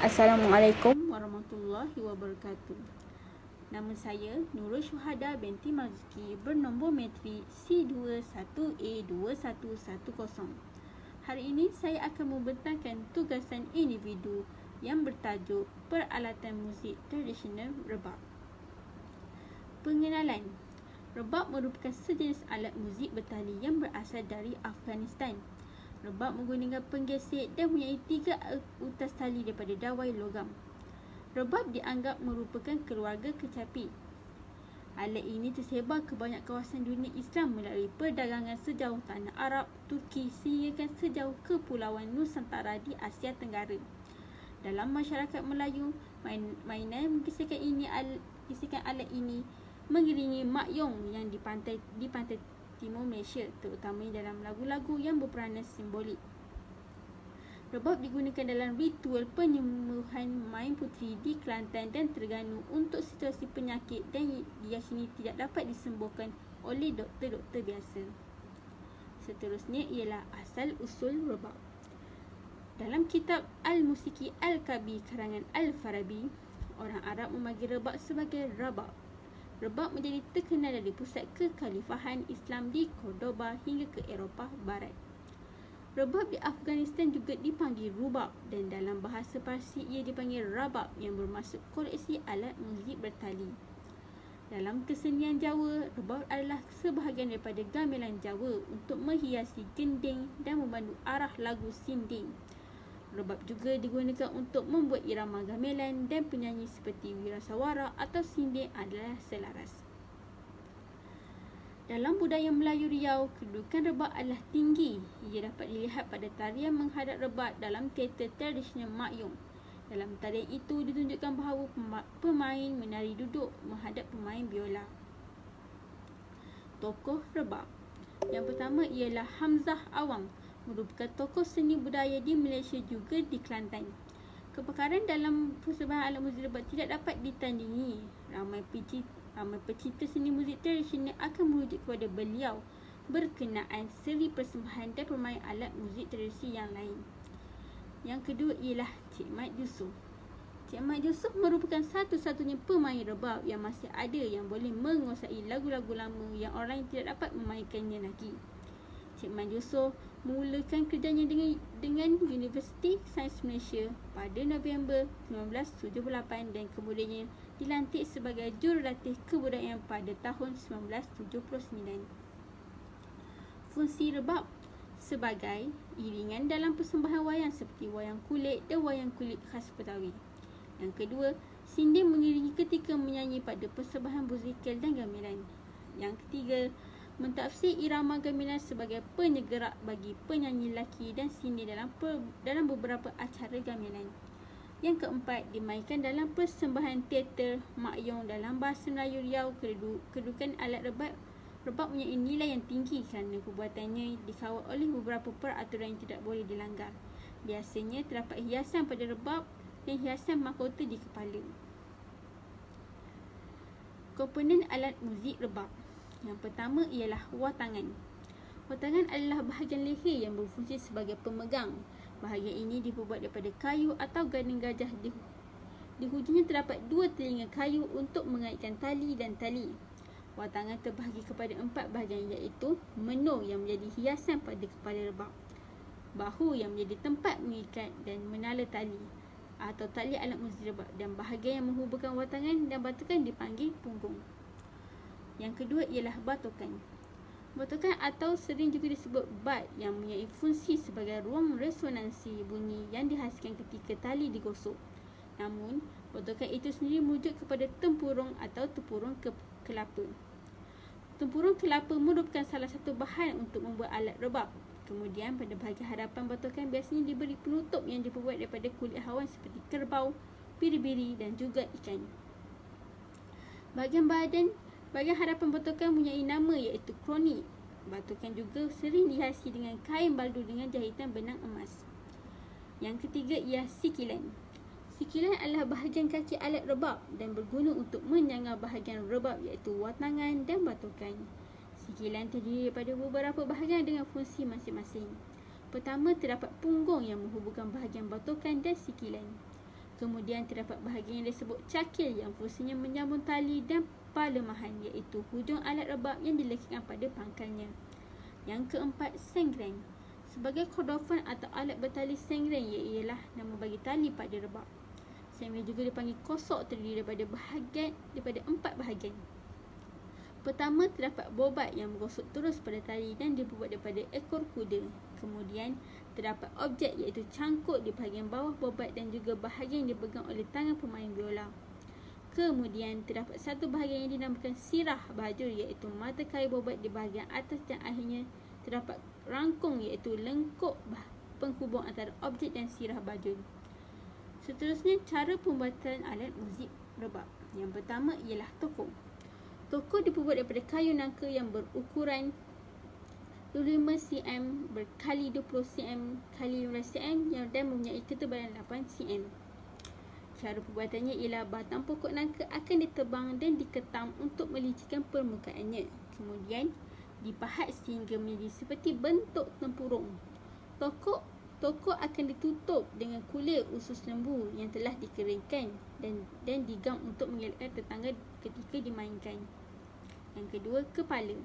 Assalamualaikum warahmatullahi wabarakatuh. Nama saya Nurul Syuhada binti Marzuki bernombor metrik C21A2110. Hari ini saya akan membentangkan tugasan individu yang bertajuk Peralatan Muzik Tradisional Rebab. Pengenalan. Rebab merupakan sejenis alat muzik bertali yang berasal dari Afghanistan. Rebab menggunakan penggesek dan mempunyai 3 utas tali daripada dawai logam. Rebab dianggap merupakan keluarga kecapi. Alat ini tersebar ke banyak kawasan dunia Islam melalui perdagangan sejauh tanah Arab, Turki sehingga sejauh kepulauan Nusantara di Asia Tenggara. Dalam masyarakat Melayu, mainan gesekan alat ini mengiringi makyong yang di pantai timur Malaysia, terutamanya dalam lagu-lagu yang berperanan simbolik. Rebab digunakan dalam ritual penyembuhan main puteri di Kelantan dan Terengganu untuk situasi penyakit dan diyakini tidak dapat disembuhkan oleh doktor-doktor biasa. Seterusnya ialah asal-usul rebab. Dalam kitab Al-Musiki Al-Kabi karangan Al-Farabi, orang Arab memanggil rebab sebagai rabab. Rebab menjadi terkenal dari pusat kekhalifahan Islam di Cordoba hingga ke Eropah Barat. Rebab di Afghanistan juga dipanggil rubab dan dalam bahasa Parsi ia dipanggil rabab yang bermaksud koleksi alat muzik bertali. Dalam kesenian Jawa, rebab adalah sebahagian daripada gamelan Jawa untuk menghiasi gending dan memandu arah lagu sinding. Rebab juga digunakan untuk membuat irama gamelan dan penyanyi seperti wirasawara atau sinding adalah selaras. Dalam budaya Melayu Riau, kedudukan rebab adalah tinggi. Ia dapat dilihat pada tarian menghadap rebab dalam teater tradisional makyong. Dalam tarian itu ditunjukkan bahawa pemain menari duduk menghadap pemain biola. Tokoh rebab. Yang pertama ialah Hamzah Awang, merupakan tokoh seni budaya di Malaysia juga di Kelantan. Kepakaran dalam persembahan alat muzik rebab tidak dapat ditandingi. Ramai pecinta seni muzik tradisional akan merujuk kepada beliau berkenaan seri persembahan dan permainan alat muzik tradisi yang lain. Yang kedua ialah Cik Mat Yusof. Cik Mat Yusof merupakan satu-satunya pemain rebab yang masih ada yang boleh menguasai lagu-lagu lama yang orang lain tidak dapat memainkannya lagi. Cik Mat Yusof memulakan kerjanya dengan Universiti Sains Malaysia pada November 1978 dan kemudiannya dilantik sebagai jurulatih kebudayaan pada tahun 1979. Fungsi rebab sebagai iringan dalam persembahan wayang seperti wayang kulit dan wayang kulit khas Betawi. Yang kedua, sinding mengiringi ketika menyanyi pada persembahan musikal dan gamelan. Yang ketiga, mentafsir irama gamelan sebagai penyegerak bagi penyanyi lelaki dan sinding dalam beberapa acara gamelan. Yang keempat, dimainkan dalam persembahan teater makyong. Dalam bahasa Melayu Riau, kedudukan alat rebab mempunyai nilai yang tinggi kerana perbuatannya dikawal oleh beberapa peraturan yang tidak boleh dilanggar. Biasanya terdapat hiasan pada rebab dan hiasan mahkota di kepala. Komponen alat muzik rebab. Yang pertama ialah watangan. Watangan adalah bahagian leher yang berfungsi sebagai pemegang. Bahagian ini dibuat daripada kayu atau ganding gajah. Di hujungnya terdapat 2 telinga kayu untuk mengaitkan tali dan tali. Watangan terbahagi kepada 4 bahagian iaitu menur yang menjadi hiasan pada kepala rebab, bahu yang menjadi tempat mengikat dan menala tali atau tali alat muzik rebab, dan bahagian yang menghubungkan watangan dan batukan dipanggil punggung. Yang kedua ialah batukan. Batukan atau sering juga disebut bat yang mempunyai fungsi sebagai ruang resonansi bunyi yang dihasilkan ketika tali digosok. Namun, batukan itu sendiri merujuk kepada tempurung atau tempurung kelapa. Tempurung kelapa merupakan salah satu bahan untuk membuat alat rebab. Kemudian, pada bahagian hadapan batukan biasanya diberi penutup yang dibuat daripada kulit haiwan seperti kerbau, biri-biri dan juga ikan. Bahagian hadapan batukan mempunyai nama iaitu kroni. Batukan juga sering dihiasi dengan kain baldu dengan jahitan benang emas. Yang ketiga ialah sikilan. Sikilan adalah bahagian kaki alat rebab dan berguna untuk menyangga bahagian rebab iaitu watangan dan batukan. Sikilan terdiri daripada beberapa bahagian dengan fungsi masing-masing. Pertama, terdapat punggung yang menghubungkan bahagian batukan dan sikilan. Kemudian terdapat bahagian yang disebut cakil yang fungsinya menyambung tali dan palemahan, iaitu hujung alat rebab yang dilekatkan pada pangkalnya. Yang keempat, sengren. Sebagai kordofan atau alat bertali sengren ialah nama bagi tali pada rebab. Sengren juga dipanggil kosok, terdiri daripada 4 bahagian. Pertama, terdapat bobat yang menggosok terus pada tali dan dibuat daripada ekor kuda. Kemudian, terdapat objek iaitu cangkuk di bahagian bawah bobat dan juga bahagian yang dipegang oleh tangan pemain biola. Kemudian, terdapat satu bahagian yang dinamakan sirah bajul iaitu mata kayu bobat di bahagian atas, dan akhirnya terdapat rangkung iaitu lengkuk penghubung antara objek dan sirah bajul. Seterusnya, cara pembuatan alat muzik rebab. Yang pertama ialah tokok. Tokok dibuat daripada kayu nangka yang berukuran 25 cm berkali 20 cm kali 15 cm dan mempunyai ketebalan 8 cm. Cara pembuatannya ialah batang pokok nangka akan ditebang dan diketam untuk melicitkan permukaannya. Kemudian dipahat sehingga menjadi seperti bentuk tempurung. Tokok akan ditutup dengan kulit usus lembu yang telah dikeringkan dan digam untuk mengelakkan tetangga ketika dimainkan. Yang kedua, kepala.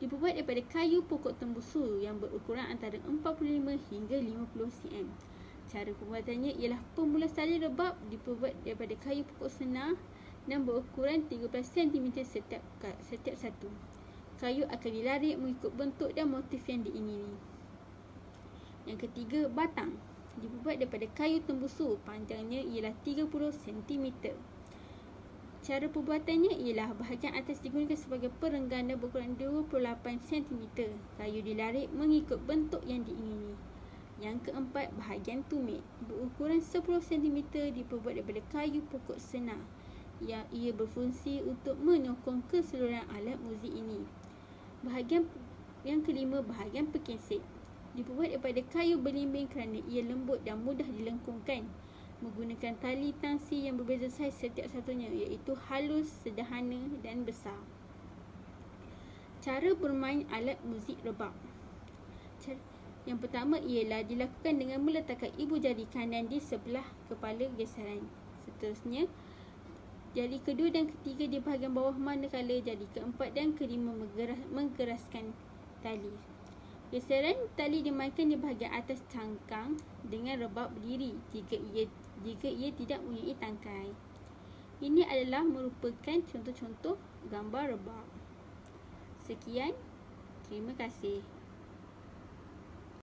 Dibuat daripada kayu pokok tembusu yang berukuran antara 45 hingga 50 cm. Cara pembuatannya ialah pembulas tali rebab dibuat daripada kayu pokok senar dan berukuran 13 cm setiap satu. Kayu akan dilarik mengikut bentuk dan motif yang diingini. Yang ketiga, batang. Dibuat daripada kayu tembusu, panjangnya ialah 30 cm. Cara pembuatannya ialah bahagian atas digunakan sebagai perenggan dan berukuran 28 cm. Kayu dilarik mengikut bentuk yang diingini. Yang keempat, bahagian tumit. Berukuran 10 cm dibuat daripada kayu pokok senar. Ia berfungsi untuk menyokong keseluruhan alat muzik ini. Bahagian yang kelima, bahagian pekensik. Dibuat daripada kayu belimbing kerana ia lembut dan mudah dilengkungkan. Menggunakan tali tangsi yang berbeza saiz setiap satunya, iaitu halus, sederhana dan besar. Cara bermain alat muzik rebab. Yang pertama ialah dilakukan dengan meletakkan ibu jari kanan di sebelah kepala geseran. Seterusnya, jari kedua dan ketiga di bahagian bawah, manakala jari keempat dan kelima menggeraskan tali. Geseran tali dimainkan di bahagian atas cangkang dengan rebab berdiri jika ia tidak mempunyai tangkai. Ini adalah merupakan contoh-contoh gambar rebab. Sekian, terima kasih.